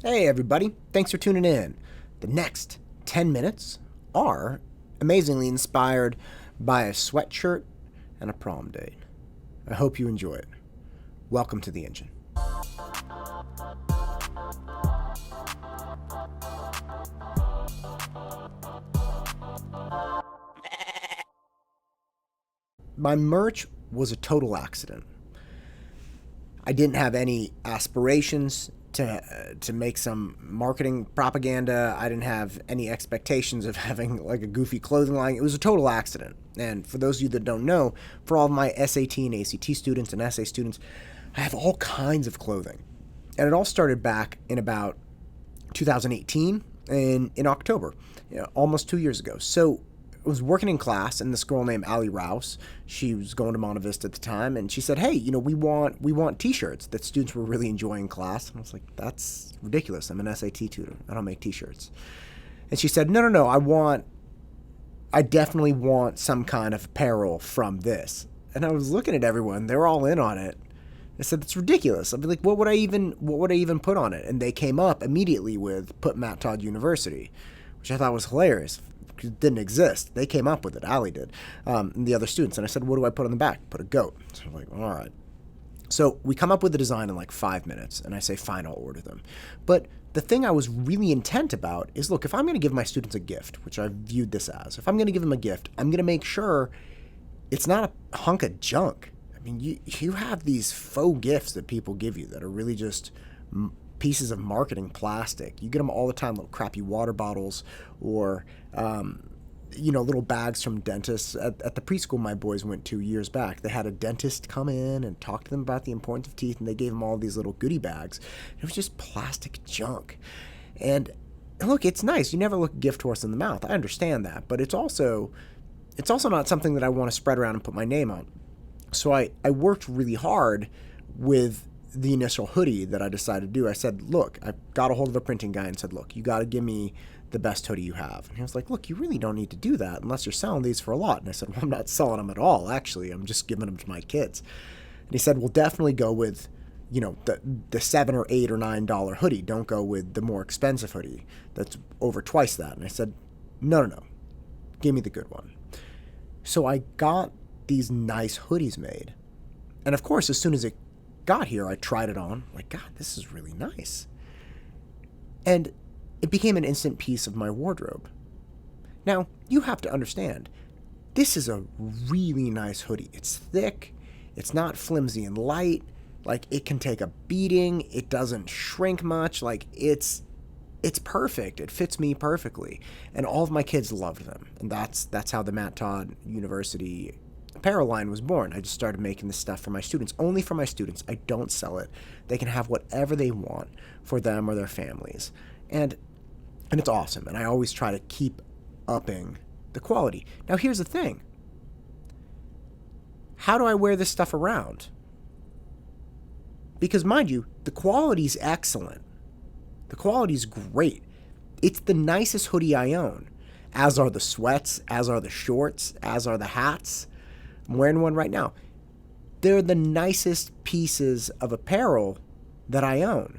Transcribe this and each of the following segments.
Hey, everybody. Thanks for tuning in. The next 10 minutes are amazingly inspired by a sweatshirt and a prom date. I hope you enjoy it. Welcome to the engine. My merch was a total accident. I didn't have any aspirations to make some marketing propaganda. I didn't have any expectations of having like a goofy clothing line. It was a total accident. And for those of you that don't know, for all of my SAT and ACT students and essay students, I have all kinds of clothing. And it all started back in about 2018 in October, almost 2 years ago. So I was working in class, and this girl named Allie Rouse, she was going to Monta Vista at the time, and she said, "Hey, we want T-shirts that students were really enjoying in class." And I was like, "That's ridiculous. I'm an SAT tutor. I don't make T-shirts." And she said, "No. I definitely want some kind of apparel from this." And I was looking at everyone; they were all in on it. I said, "That's ridiculous." I'd be like, "What would I even put on it?" And they came up immediately with "Put Matt Todd University," which I thought was hilarious. It didn't exist. They came up with it. Allie did, and the other students. And I said, "What do I put on the back?" "Put a goat." So I'm like, all right. So we come up with the design in like 5 minutes, and I say, "Fine, I'll order them." But the thing I was really intent about is, look, if I'm going to give my students a gift, which I viewed this as, if I'm going to give them a gift, I'm going to make sure it's not a hunk of junk. I mean, you have these faux gifts that people give you that are really just pieces of marketing plastic. You get them all the time, little crappy water bottles or, little bags from dentists. At the preschool my boys went to years back, they had a dentist come in and talk to them about the importance of teeth, and they gave them all these little goodie bags. It was just plastic junk. And look, it's nice. You never look a gift horse in the mouth. I understand that, but it's also not something that I want to spread around and put my name on. So I worked really hard with the initial hoodie that I decided to do. I said, "Look," I got a hold of the printing guy and said, "Look, you got to give me the best hoodie you have." And he was like, "Look, you really don't need to do that unless you're selling these for a lot." And I said, "Well, I'm not selling them at all, actually. I'm just giving them to my kids." And he said, "Well, definitely go with, the $7 or $8 or $9 hoodie. Don't go with the more expensive hoodie that's over twice that." And I said, No. Give me the good one." So I got these nice hoodies made. And of course, as soon as it got here, I tried it on. Like, God, this is really nice. And it became an instant piece of my wardrobe. Now, you have to understand, this is a really nice hoodie. It's thick. It's not flimsy and light. Like, it can take a beating. It doesn't shrink much. Like, it's perfect. It fits me perfectly. And all of my kids loved them. And that's how the Matt Todd University apparel line was born. I just started making this stuff for my students, only for my students. I don't sell it. They can have whatever they want for them or their families. And it's awesome. And I always try to keep upping the quality. Now, here's the thing. How do I wear this stuff around? Because mind you, the quality's excellent. The quality's great. It's the nicest hoodie I own, as are the sweats, as are the shorts, as are the hats. I'm wearing one right now. They're the nicest pieces of apparel that I own.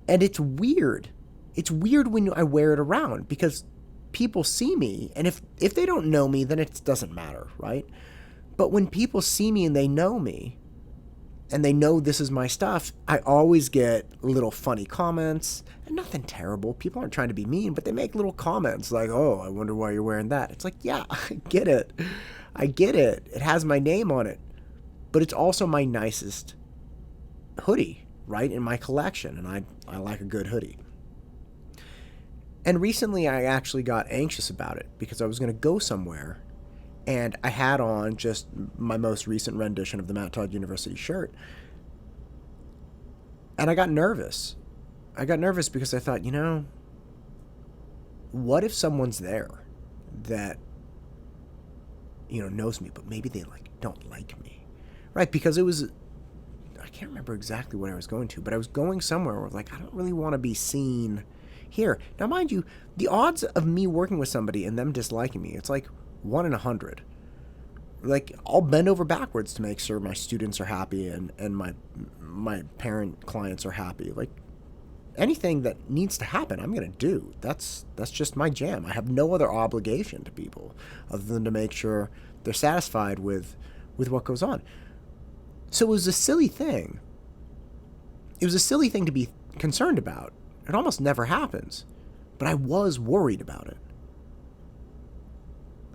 And it's weird. It's weird when I wear it around because people see me, and if they don't know me, then it doesn't matter, right? But when people see me and they know me, and they know this is my stuff, I always get little funny comments, and nothing terrible. People aren't trying to be mean, but they make little comments like, "Oh, I wonder why you're wearing that." It's like, yeah, I get it. I get it. It has my name on it, but it's also my nicest hoodie, right, in my collection, and I like a good hoodie. And recently I actually got anxious about it because I was going to go somewhere and I had on just my most recent rendition of the Matt Todd University shirt. And I got nervous. I got nervous because I thought, what if someone's there that, knows me, but maybe they don't like me, right? Because I can't remember exactly what I was going to, but I was going somewhere where I don't really want to be seen here. Now, mind you, the odds of me working with somebody and them disliking me, it's like 1 in 100. Like, I'll bend over backwards to make sure my students are happy and my parent clients are happy. Like, anything that needs to happen, I'm gonna do. That's just my jam. I have no other obligation to people other than to make sure they're satisfied with what goes on. So it was a silly thing. It was a silly thing to be concerned about. It almost never happens, but I was worried about it.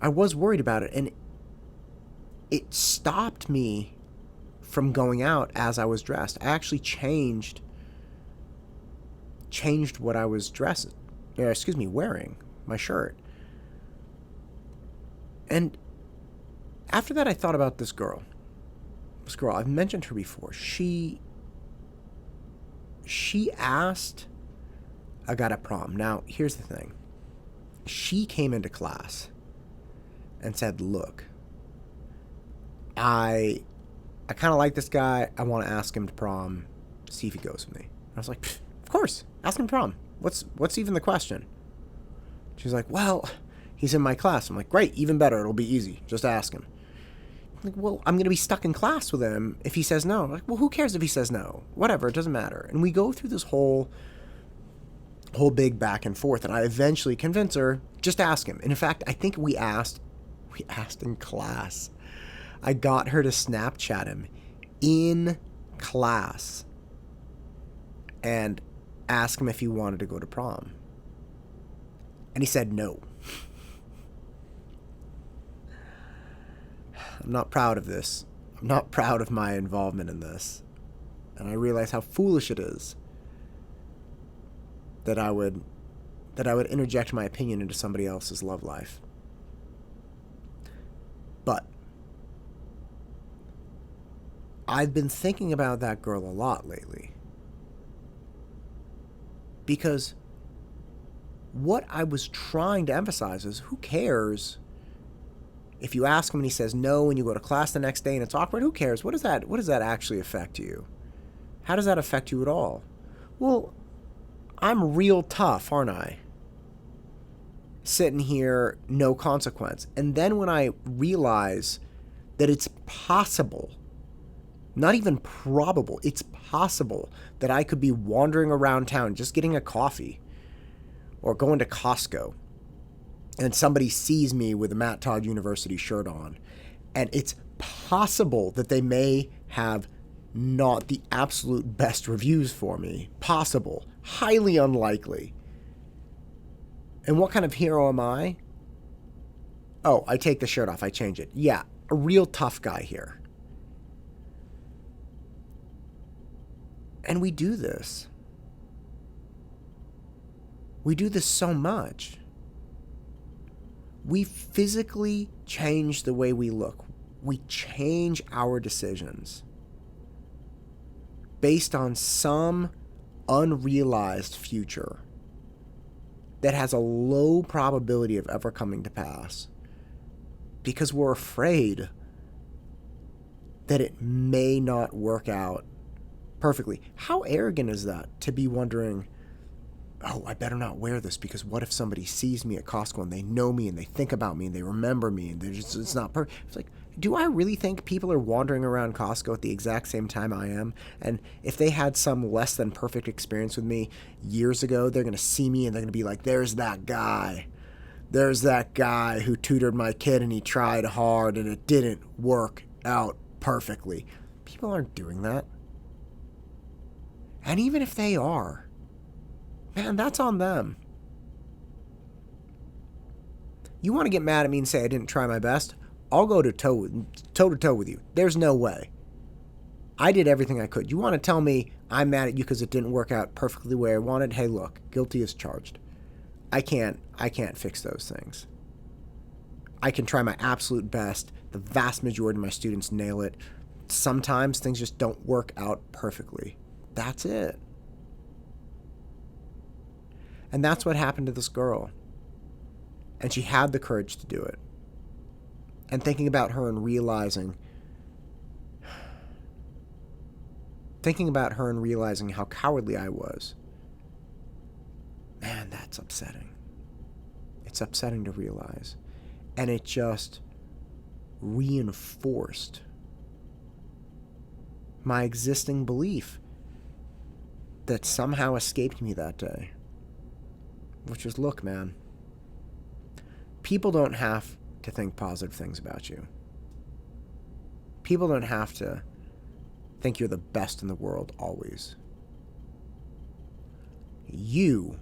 I was worried about it, and it stopped me from going out as I was dressed. I actually changed what I was wearing, my shirt. And after that, I thought about this girl. I've mentioned her before. She asked I got at prom. Now, here's the thing. She came into class and said, look, I kind of like this guy. I want to ask him to prom, see if he goes with me. I was like, of course, ask him to prom. What's even the question? She's like, well, he's in my class. I'm like, great, even better. It'll be easy. Just ask him. I'm like, well, I'm going to be stuck in class with him if he says no. I'm like, well, who cares if he says no? Whatever, it doesn't matter. And we go through this whole big back and forth, and I eventually convince her, just ask him. And in fact, I think we asked in class. I got her to Snapchat him in class and ask him if he wanted to go to prom. And he said no. I'm not proud of this. I'm not proud of my involvement in this. And I realize how foolish it is that I would interject my opinion into somebody else's love life. But I've been thinking about that girl a lot lately. Because what I was trying to emphasize is, who cares if you ask him and he says no and you go to class the next day and it's awkward? Who cares? What does that actually affect you? How does that affect you at all? Well, I'm real tough, aren't I? Sitting here, no consequence. And then when I realize that it's possible, not even probable, it's possible that I could be wandering around town just getting a coffee or going to Costco and somebody sees me with a Matt Todd University shirt on, and it's possible that they may have not the absolute best reviews for me. Possible. Highly unlikely. And what kind of hero am I? Oh, I take the shirt off. I change it. Yeah, a real tough guy here. And we do this. We do this so much. We physically change the way we look. We change our decisions based on some unrealized future that has a low probability of ever coming to pass because we're afraid that it may not work out perfectly. How arrogant is that, to be wondering, oh, I better not wear this because what if somebody sees me at Costco and they know me and they think about me and they remember me and it's not perfect. It's like, do I really think people are wandering around Costco at the exact same time I am? And if they had some less than perfect experience with me years ago, they're going to see me and they're going to be like, there's that guy. There's that guy who tutored my kid and he tried hard and it didn't work out perfectly. People aren't doing that. And even if they are, man, that's on them. You want to get mad at me and say I didn't try my best? I'll go toe to toe with you. There's no way. I did everything I could. You want to tell me I'm mad at you because it didn't work out perfectly the way I wanted? Hey, look, guilty as charged. I can't fix those things. I can try my absolute best. The vast majority of my students nail it. Sometimes things just don't work out perfectly. That's it. And that's what happened to this girl. And she had the courage to do it. And thinking about her and realizing how cowardly I was, man, that's upsetting. It's upsetting to realize. And it just reinforced my existing belief that somehow escaped me that day. Which is, look, man, people don't have to think positive things about you. People don't have to think you're the best in the world always. You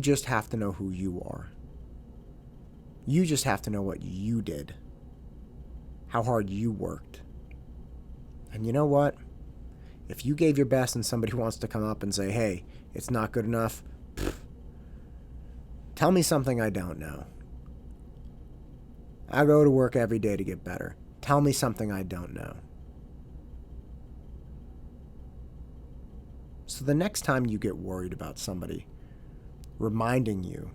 just have to know who you are. You just have to know what you did, how hard you worked. And you know what? If you gave your best and somebody wants to come up and say, hey, it's not good enough, tell me something I don't know. I go to work every day to get better. Tell me something I don't know. So the next time you get worried about somebody reminding you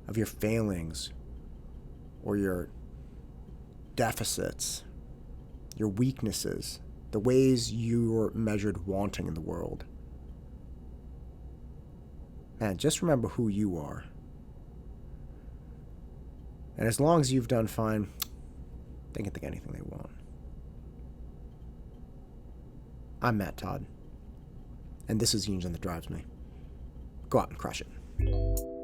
of your failings or your deficits, your weaknesses, the ways you're measured wanting in the world, man, just remember who you are. And as long as you've done fine, they can think anything they want. I'm Matt Todd, and this is Union That Drives Me. Go out and crush it.